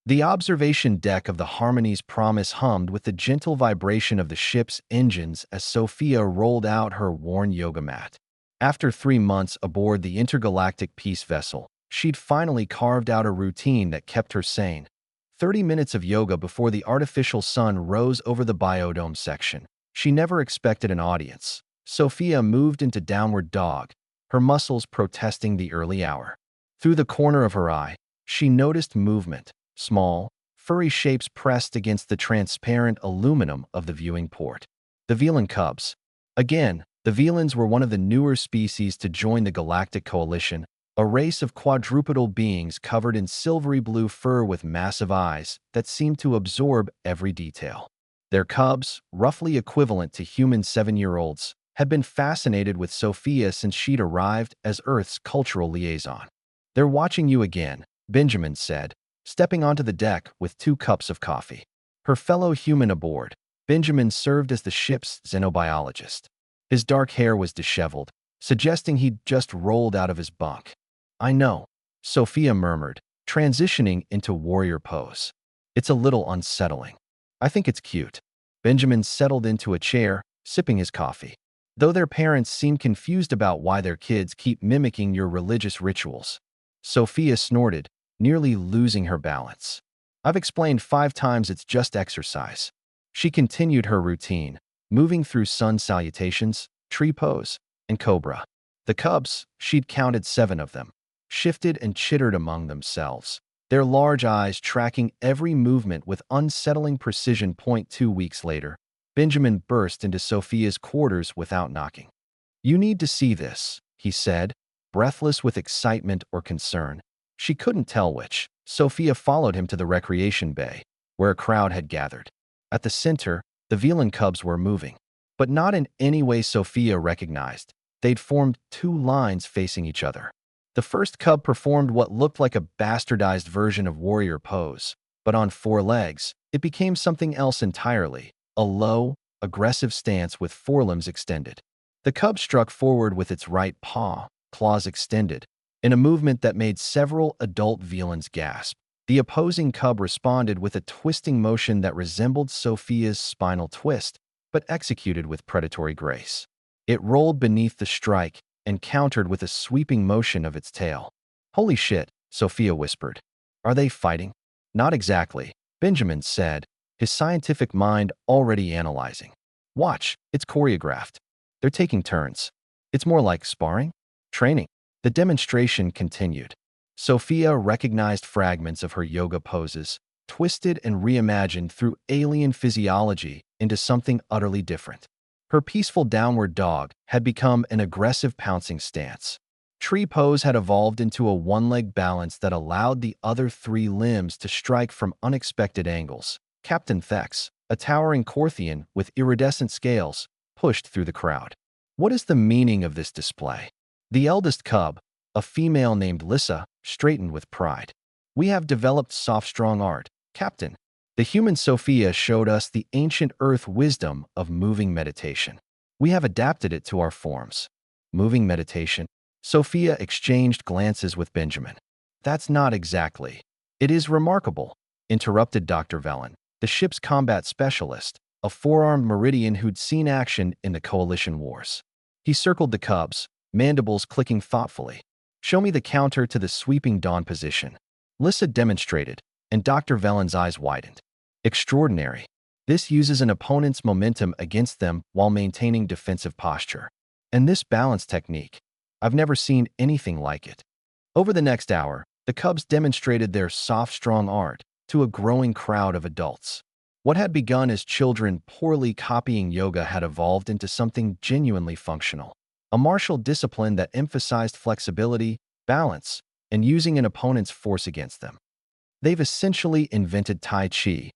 The observation deck of the Harmony's Promise hummed with the gentle vibration of the ship's engines as Sophia rolled out her worn yoga mat. After 3 months aboard the intergalactic peace vessel, she'd finally carved out a routine that kept her sane. 30 minutes of yoga before the artificial sun rose over the biodome section. She never expected an audience. Sophia moved into downward dog, her muscles protesting the early hour. Through the corner of her eye, she noticed movement, small, furry shapes pressed against the transparent aluminum of the viewing port. The Velan cubs. Again, the Velans were one of the newer species to join the Galactic Coalition, a race of quadrupedal beings covered in silvery blue fur with massive eyes that seemed to absorb every detail. Their cubs, roughly equivalent to human 7-year-olds, had been fascinated with Sophia since she'd arrived as Earth's cultural liaison. "They're watching you again," Benjamin said, stepping onto the deck with 2 cups of coffee. Her fellow human aboard, Benjamin served as the ship's xenobiologist. His dark hair was disheveled, suggesting he'd just rolled out of his bunk. "I know," Sophia murmured, transitioning into warrior pose. "It's a little unsettling. I think it's cute." Benjamin settled into a chair, sipping his coffee. "Though their parents seem confused about why their kids keep mimicking your religious rituals." Sophia snorted, nearly losing her balance. "I've explained 5 times it's just exercise." She continued her routine, moving through sun salutations, tree pose, and cobra. The cubs, she'd counted 7 of them, shifted and chittered among themselves, their large eyes tracking every movement with unsettling precision. 2 weeks later, Benjamin burst into Sophia's quarters without knocking. "You need to see this," he said, breathless with excitement or concern. She couldn't tell which. Sophia followed him to the recreation bay, where a crowd had gathered. At the center, the Velan cubs were moving, but not in any way Sophia recognized. They'd formed 2 lines facing each other. The first cub performed what looked like a bastardized version of warrior pose, but on 4 legs, it became something else entirely, a low, aggressive stance with forelimbs extended. The cub struck forward with its right paw, claws extended, in a movement that made several adult Velans gasp. The opposing cub responded with a twisting motion that resembled Sophia's spinal twist, but executed with predatory grace. It rolled beneath the strike and countered with a sweeping motion of its tail. "Holy shit," Sophia whispered. "Are they fighting?" "Not exactly," Benjamin said, his scientific mind already analyzing. "Watch, it's choreographed. They're taking turns. It's more like sparring? Training." The demonstration continued. Sophia recognized fragments of her yoga poses, twisted and reimagined through alien physiology into something utterly different. Her peaceful downward dog had become an aggressive pouncing stance. Tree pose had evolved into a one-leg balance that allowed the other 3 limbs to strike from unexpected angles. Captain Thex, a towering Corthian with iridescent scales, pushed through the crowd. "What is the meaning of this display?" The eldest cub, a female named Lissa, straightened with pride. "We have developed soft, strong art, Captain. The human Sophia showed us the ancient earth wisdom of moving meditation. We have adapted it to our forms." "Moving meditation?" Sophia exchanged glances with Benjamin. "That's not exactly." "It is remarkable," interrupted Dr. Velen, the ship's combat specialist, a 4-armed Meridian who'd seen action in the Coalition Wars. He circled the cubs, mandibles clicking thoughtfully. "Show me the counter to the sweeping dawn position." Lissa demonstrated, and Dr. Velen's eyes widened. "Extraordinary. This uses an opponent's momentum against them while maintaining defensive posture. And this balance technique, I've never seen anything like it." Over the next hour, the cubs demonstrated their soft, strong art to a growing crowd of adults. What had begun as children poorly copying yoga had evolved into something genuinely functional. A martial discipline that emphasized flexibility, balance, and using an opponent's force against them. "They've essentially invented Tai Chi,"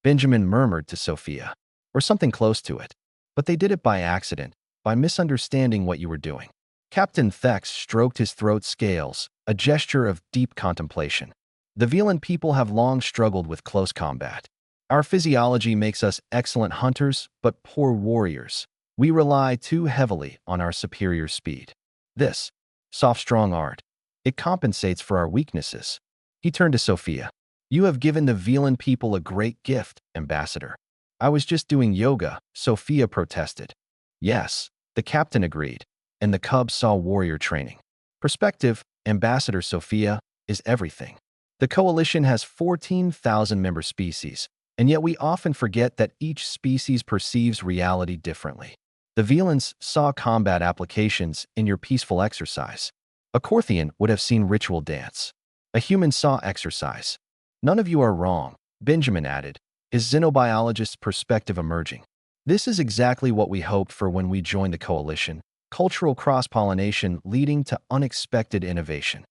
Benjamin murmured to Sophia. "Or something close to it. But they did it by accident, by misunderstanding what you were doing." Captain Thex stroked his throat scales, a gesture of deep contemplation. "The Velan people have long struggled with close combat. Our physiology makes us excellent hunters, but poor warriors. We rely too heavily on our superior speed. This soft, strong art, it compensates for our weaknesses." He turned to Sophia. You have given the Velan people a great gift, Ambassador. I was just doing yoga, Sophia protested. Yes, the captain agreed, and the cubs saw warrior training. Perspective, Ambassador Sophia, is everything. The coalition has 14,000 member species, and yet we often forget that each species perceives reality differently. The Velans saw combat applications in your peaceful exercise. A Korthian would have seen ritual dance. A human saw exercise. None of you are wrong, Benjamin added, his xenobiologist's perspective emerging. This is exactly what we hoped for when we joined the coalition, cultural cross-pollination leading to unexpected innovation.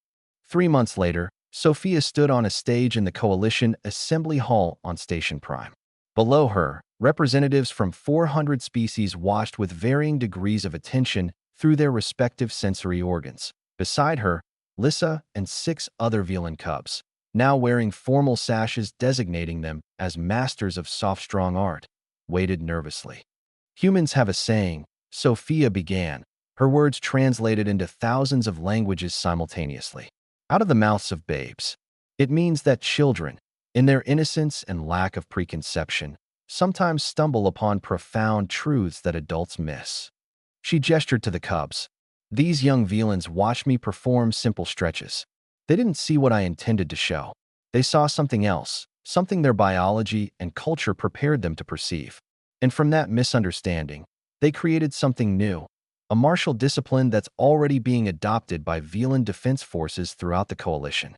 3 months later, Sophia stood on a stage in the coalition assembly hall on Station Prime. Below her, representatives from 400 species watched with varying degrees of attention through their respective sensory organs. Beside her, Lissa and 6 other Velan cubs, now wearing formal sashes designating them as masters of soft strong art, waited nervously. Humans have a saying, Sophia began, her words translated into thousands of languages simultaneously. Out of the mouths of babes. It means that children, in their innocence and lack of preconception, sometimes stumble upon profound truths that adults miss. She gestured to the cubs. These young Velans watched me perform simple stretches. They didn't see what I intended to show. They saw something else, something their biology and culture prepared them to perceive. And from that misunderstanding, they created something new, a martial discipline that's already being adopted by Velan defense forces throughout the coalition.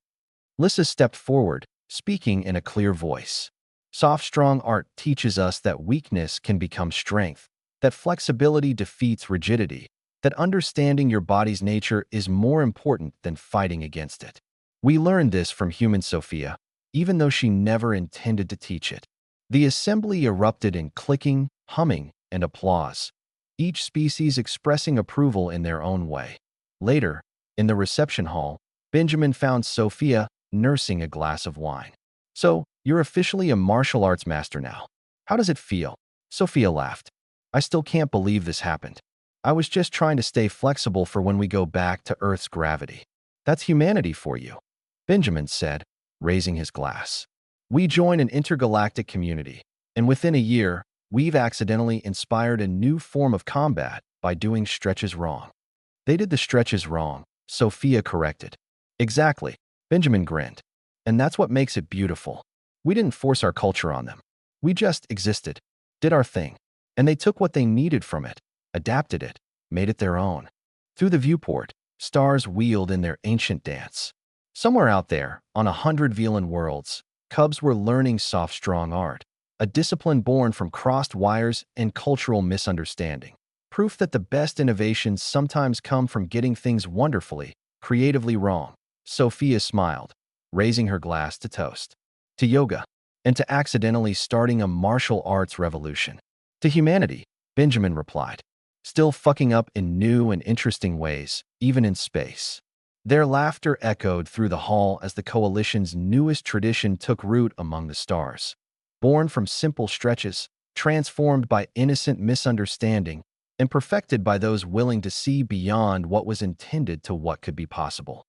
Lissa stepped forward, speaking in a clear voice. Soft, strong art teaches us that weakness can become strength, that flexibility defeats rigidity, that understanding your body's nature is more important than fighting against it. We learned this from human Sophia, even though she never intended to teach it. The assembly erupted in clicking, humming, and applause, each species expressing approval in their own way. Later, in the reception hall, Benjamin found Sophia nursing a glass of wine. So, you're officially a martial arts master now. How does it feel? Sophia laughed. I still can't believe this happened. I was just trying to stay flexible for when we go back to Earth's gravity. That's humanity for you, Benjamin said, raising his glass. We join an intergalactic community, and within a year, we've accidentally inspired a new form of combat by doing stretches wrong. They did the stretches wrong, Sophia corrected. Exactly, Benjamin grinned. And that's what makes it beautiful. We didn't force our culture on them. We just existed, did our thing, and they took what they needed from it, adapted it, made it their own. Through the viewport, stars wheeled in their ancient dance. Somewhere out there, on 100 Velan worlds, cubs were learning soft, strong art, a discipline born from crossed wires and cultural misunderstanding. Proof that the best innovations sometimes come from getting things wonderfully, creatively wrong. Sophia smiled, raising her glass to toast. To yoga, and to accidentally starting a martial arts revolution. To humanity, Benjamin replied, still fucking up in new and interesting ways, even in space. Their laughter echoed through the hall as the coalition's newest tradition took root among the stars. Born from simple stretches, transformed by innocent misunderstanding, and perfected by those willing to see beyond what was intended to what could be possible.